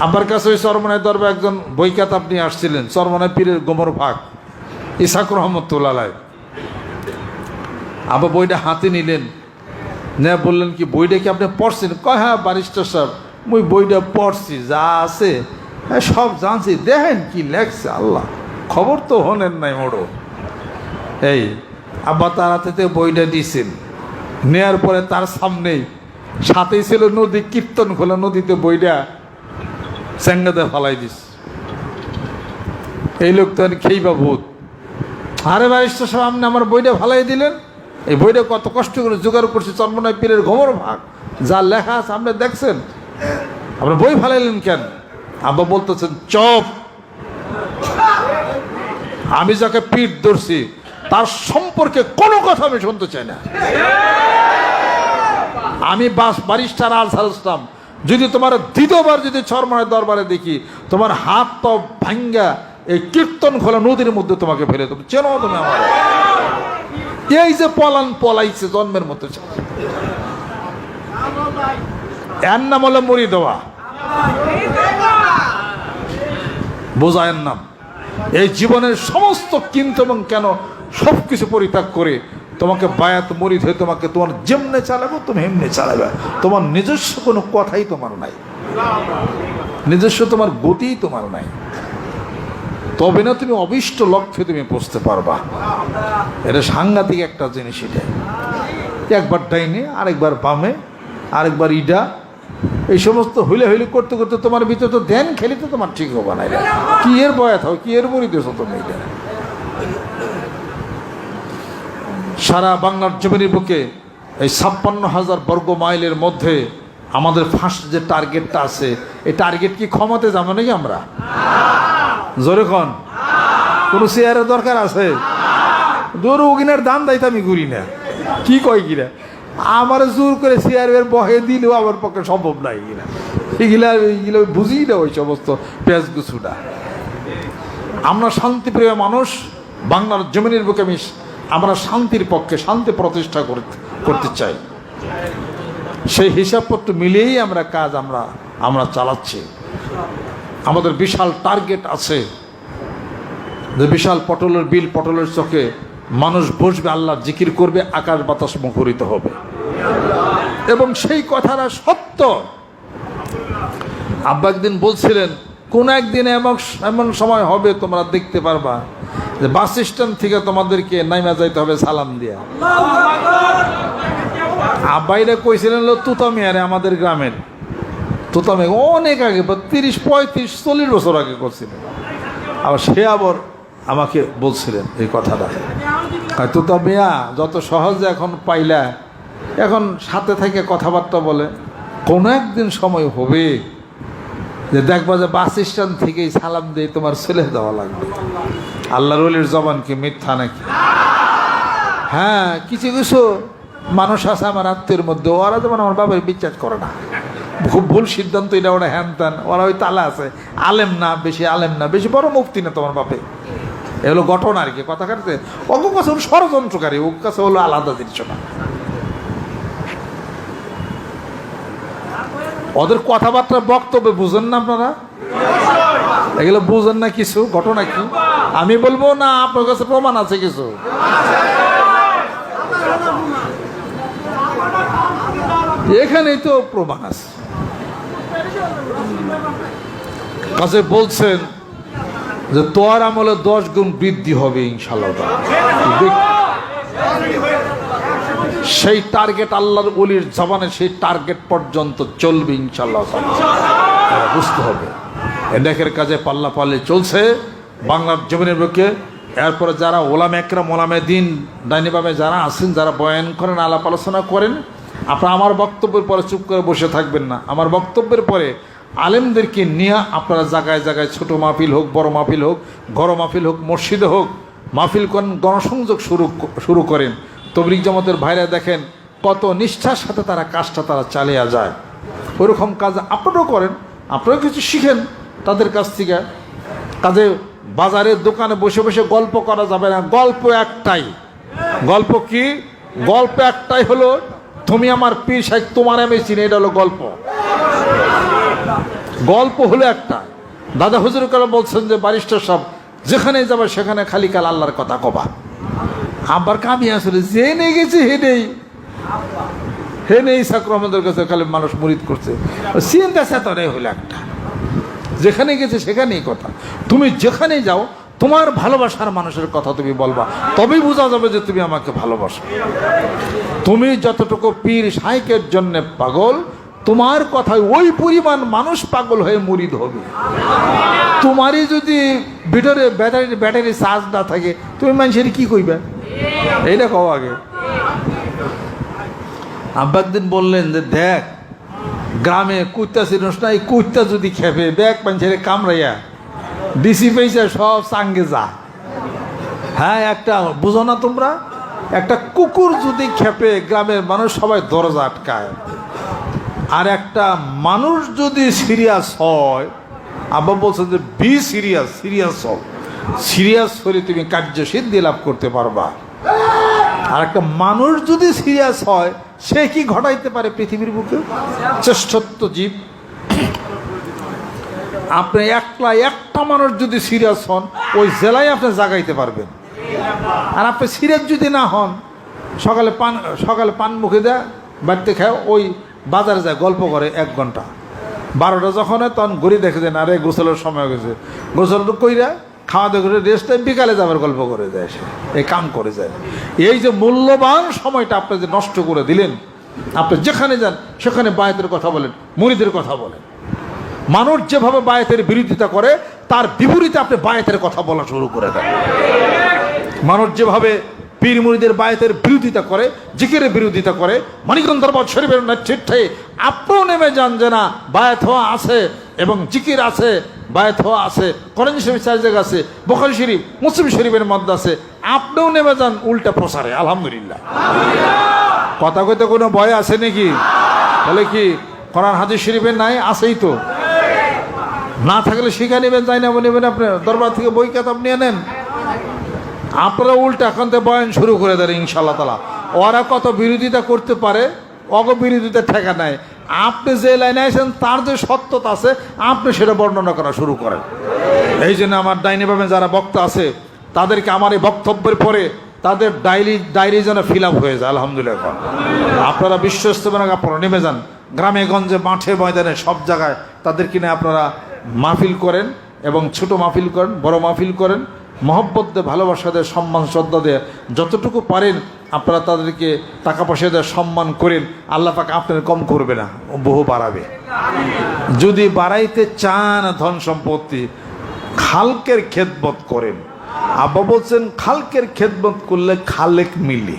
আমার কাছে ওই চরমনায় দরবার একজন বই কাতাব নিয়ে আসছিলেন, চরমনায় পীরের গোমর ভাগ ইসাক রহমতুল্লাহ আলাইহ। আবার বইটা হাতে নিলেন, না বললেন কি বইটা কি আপনি পড়ছেন? কয় হ্যাঁ ব্যারিস্টার সাহেব, মুই বইটা পড়ছি, যা আছে সব জানছি, দেখেন কি লেখছে, আল্লাহ খবর তো হনেন নাই মোড়ো। এই আব্বা তার হাতে বইটা দিয়েছেন, নেয়ার পরে তার সামনেই সাথেই ছিল নদী, কীর্তন খোলা নদীতে বইটা চেঙ্গাতে ফালাই দিস। এই লোক তো খেইবা ভূত। আরে ব্যারিস্টার সাহেব, আপনি আমার বইটা ফালাই দিলেন? এই বইটা কত কষ্ট করে জোগাড় করছি, চরমনায় পীরের গোমর ভাগ, যা লেখা আছে আপনি দেখছেন, আপনার বই ফালাইলেন কেন? আব্বা বলতেছেন চপ, আমি যাকে পিঠ ধরছি তার সম্পর্কে কোনো কথা আমি শুনতে চাই না। আমি ব্যারিস্টার আজহার ইসলাম, যদি তোমার দ্বিতীয়বার যদি চরমনায় দরবারে দেখি, তোমার হাত তো ভাঙ্গা এই কীর্তন খোলা নদীর মধ্যে তোমাকে ফেলে দেবো। চেনো তুমি আমার? এই যে পলাইছে জন্মের মতো, এর নাম হলো মুড়ি দেওয়া, বোঝায়ের নাম। এই জীবনের সমস্ত কিন্তু এবং কেন সব কিছু পরিত্যাগ করে তোমাকে বায়াত মুরিদ হয়ে তোমাকে তোমার যেমনে চালাবো তুমি এমনি চালাবে। তোমার নিজস্ব কোনো কথাই তোমার নাই, নিজস্ব তোমার গতিই তোমার নাই, তবে না তুমি অভিষ্ট লক্ষ্যে তুমি পৌঁছতে পারবা। এটা সাংঘাতিক একটা জিনিস। এটা একবার ডাইনে, আরেকবার বামে, আরেকবার ইডা, এই সমস্ত হইলে করতে করতে তোমার ভিতরে তো ধ্যান খেলি তো তোমার ঠিক হবে না। কি এর বয়াত হবে, কি এর মরিতেছ তুমি? এটা সারা বাংলার জমিনের বুকে এই 56,000 বর্গ মাইলের মধ্যে আমাদের ফার্স্ট যে টার্গেটটা আছে, এই টার্গেট কি ক্ষমতে যাবো নাকি আমরা? জোরে খন, কোনো চেয়ারের দরকার আছে? দূর উগিনার দাম দাইতে আমি ঘুরি না, কি কয় কিনা আমার জোর করে চেয়ারের বহে দিলেও আমার পক্ষে সম্ভব নাই কিনা, এইগুলো বুঝি না ওই সমস্ত পেঁচগুছুটা। আমরা শান্তিপ্রিয় মানুষ, বাংলার জমিনের বুকে আমরা শান্তির পক্ষে, শান্তি প্রতিষ্ঠা করতে চাই। সেই হিসাবপত্র মিলিয়েই আমরা কাজ আমরা চালাচ্ছি। আমাদের বিশাল টার্গেট আছে যে বিশাল পটলের বিল, পটলের চোখে মানুষ বসবে, আল্লাহ জিকির করবে, আকাশ বাতাস মুখরিত হবে। এবং সেই কথাটা সত্য। আব্বা একদিন বলছিলেন, কোন একদিন এমন সময় হবে তোমরা দেখতে পারবা যে বাস স্ট্যান্ড থেকে তোমাদেরকে নাইমা যাইতে হবে সালাম দিয়া। আব্বাইরা কইছিলেন তুতামিয়ারে, আমাদের গ্রামের তুতামে, অনেক আগে 30, 35, 40 বছর আগে করছিলেন। আবার সে আবার আমাকে বলছিলেন এই কথাটা, তুতামিয়া যত সহজে এখন পাইলা, এখন সাথে থেকে কথাবার্তা বলে, কোনো একদিন সময় হবে যে দেখবা যে বাস স্ট্যান্ড থেকেই সালাম দিয়ে তোমার ছেলে দেওয়া লাগবে। আল্লাহর ওলির জবান কি মিথ্যা নাকি? হ্যাঁ, কিছু কিছু মানুষ আছে আমার আত্মীয়ের মধ্যে, ওরা যেমন আমার বাবার বিশ্বাস করে না, খুব ভুল সিদ্ধান্ত, এটা ওরা হ্যান ত্যান, ওরা ওই তালা আছে, আলেম না বেশি বড় মুফতি না তোমার বাপে। এগুলো ঘটনা আর কি, কথা কাটতে ওর কাছে হলো ষড়যন্ত্রকারী, ওর কাছে হলো আলাদা জিনিস না। ওদের কথাবার্তা বক্তব্য বুঝেন না আপনারা? এগুলো বুঝেন না কিছু ঘটনা কি? আমি বলবো না আপনার কাছে প্রমাণ আছে কিছু? এখানেই তো প্রমাণ আছে। কাছে বলছেন যে তোর আমলে 10 গুণ বৃদ্ধি হবে ইনশাআল্লাহ। সেই টার্গেট আল্লাহর ওলির জবানে, সেই টার্গেট পর্যন্ত চলবে ইনশাআল্লাহ। বুঝতে হবে এদেশের কাজে পাল্লা পাল্লে চলছে বাংলার জমিনের বুকে। এরপরে যারা ওলামে একরাম, ওলামে দিন, ডাইনিবামে যারা আছেন, যারা বয়ান করেন, আলাপ আলোচনা করেন, আপনারা আমার বক্তব্যের পরে চুপ করে বসে থাকবেন না। আমার বক্তব্যের পরে আলেমদেরকে নিয়ে আপনারা জায়গায় জায়গায় ছোট মাহফিল হোক, বড় মাহফিল হোক, ঘর মাহফিল হোক, মসজিদে হোক, মাহফিল করেন, গণসংযোগ শুরু করেন। তবলিগ জামাতের ভাইরা দেখেন কত নিষ্ঠার সাথে তারা কাজটা চালিয়ে যায়। ওইরকম কাজ আপনারাও করেন, আপনারাও কিছু শিখেন তাদের কাছ থেকে। কাজে বাজারের দোকানে বসে বসে গল্প করা যাবে না। গল্প একটাই। গল্প কি? গল্প একটাই হলো তুমি আমার পীর সাহেব, তোমার আমি চিনি, এটা হলো গল্প। গল্প হলো একটা। দাদা হুজুর কালাম বলছেন যে ব্যারিস্টার সাহেব যেখানে যাবে সেখানে খালি কাল আল্লাহর কথা কবা। আবার কামি আসলে যে নিয়ে গেছে হে নেই সাকরমদের কাছে খালি মানুষ মুরিদ করছে, চিন্তা চেতনাই হলো একটা। যেখানে গেছে সেখানেই কথা। তুমি যেখানেই যাও তোমার ভালোবাসার মানুষের কথা তুমি বলবা, তবেই বোঝা যাবে যে তুমি আমাকে ভালোবাসো। তুমি যতটুকু পীর শাইখের জন্য পাগল, তোমার কথায় ওই পরিমাণ মানুষ পাগল হয়ে মুরিদ হবে। তোমারই যদি ভিতরে ব্যাটারি চার্জ না থাকে তুমি মানুষের কি কইবে, এইটা কও আগে। আব্বা একদিন বললেন যে দেখ গ্রামে কুত্তা চিনস না, এই কুত্তা যদি খেপে ব্যাগ মানুষের কামড়াইয়া ডিসি পেয়েছে সব সাঙ্গে যা। হ্যাঁ, একটা বুঝো না তোমরা, একটা কুকুর যদি খেপে গ্রামের মানুষ সবাই দরজা আটকায়। আর একটা মানুষ যদি সিরিয়াস হয়, আব্বা বলছে যে বি সিরিয়াস হও, সিরিয়াস হলে তুমি কার্যসিদ্ধি লাভ করতে পারবা। আর একটা মানুষ যদি সিরিয়াস হয় সে কি ঘটাইতে পারে পৃথিবীর বুকে? শ্রেষ্ঠত্ব জীব। আপনি একটা মানুষ যদি সিরিয়াস হন ওই জেলায় আপনি জাগাইতে পারবেন। আর আপনি সিরিয়াস যদি না হন, সকালে পান মুখে দেয় বাড়িতে খায়, ওই বাজারে যায় গল্প করে 1 ঘন্টা, 12টা যখন হয় তখন ঘুরি দেখে যায় আরে গোসলের সময় গেছে, গোসল কইরা খাওয়া দাওয়া করে রেস্ট টাইম বিকালে যাবার গল্প করে যায়, সে এই কাম করে যায়। এই যে মূল্যবান সময়টা আপনি যে নষ্ট করে দিলেন, আপনি যেখানে যান সেখানে বায়াতের কথা বলেন, মুরিদের কথা বলেন। মানুষ যেভাবে বায়াতের বিরোধিতা করে তার বিপরীতে আপনি বায়াতের কথা বলা শুরু করে দেন। মানুষ যেভাবে পীর মুরিদের বায়াতের বিরোধিতা করে, জিকিরের বিরোধিতা করে, মানিকগঞ্জ দরবার শরীফের নেতৃত্বে আপনিও নেমে যান যে না বায়াত হওয়া আছে এবং জিকির আছে, বায়াত হওয়া আছে, কোরআন শরীফ 4 জায়গা আছে, বুখারী শরীফ মুসলিম শরীফের মধ্যে আছে, আপনিও নেমে যান উল্টা প্রচারে। আলহামদুলিল্লাহ। কথা কইতে কোনো ভয় আছে নাকি? বলে কি কোরআন হাদিস শরীফের নাই? আছেই তো। না থাকলে শিখা নেবেন, যাই না নেবেন, আপনি দরবার থেকে বই খাতাব নিয়ে নেন। আপনারা উল্টা এখন তো বয়ান শুরু করে দেন ইনশাআল্লাহ তাআলা। ওরা কত বিরোধিতা করতে পারে, অগবিরোধিতা ঠেকা নাই। আপনি যে লাইনে আছেন তার যে সত্যতা আছে আপনি সেটা বর্ণনা করা শুরু করেন। এই জন্য আমার ডাইনি ভাবে যারা বক্তা আছে তাদেরকে আমার এই বক্তব্যের পরে তাদের ডায়েরি যেন ফিল আপ হয়ে যায়। আলহামদুলিল্লাহ। আপনারা বিশ্বস্ত বানাক, আপনারা নেমে যান গ্রামে গঞ্জে মাঠে ময়দানে সব জায়গায় তাদের কিনে আপনারা মাহফিল করেন, এবং ছোট মাহফিল করেন, বড় মাহফিল করেন, মহব্বত দিয়ে ভালোবাসা দিয়ে সম্মান শ্রদ্ধা দিয়ে যতটুকু পারেন আপনারা তাদেরকে টাকা পয়সা দিয়ে সম্মান করেন। আল্লাহ পাক আপনার কম করবে না, বহু বাড়াবে। যদি বাড়াইতে চান ধন সম্পত্তি, খালকের খেদমত করেন। আব্বা বলছেন খালকের খেদমত করলে খালেক মিলে।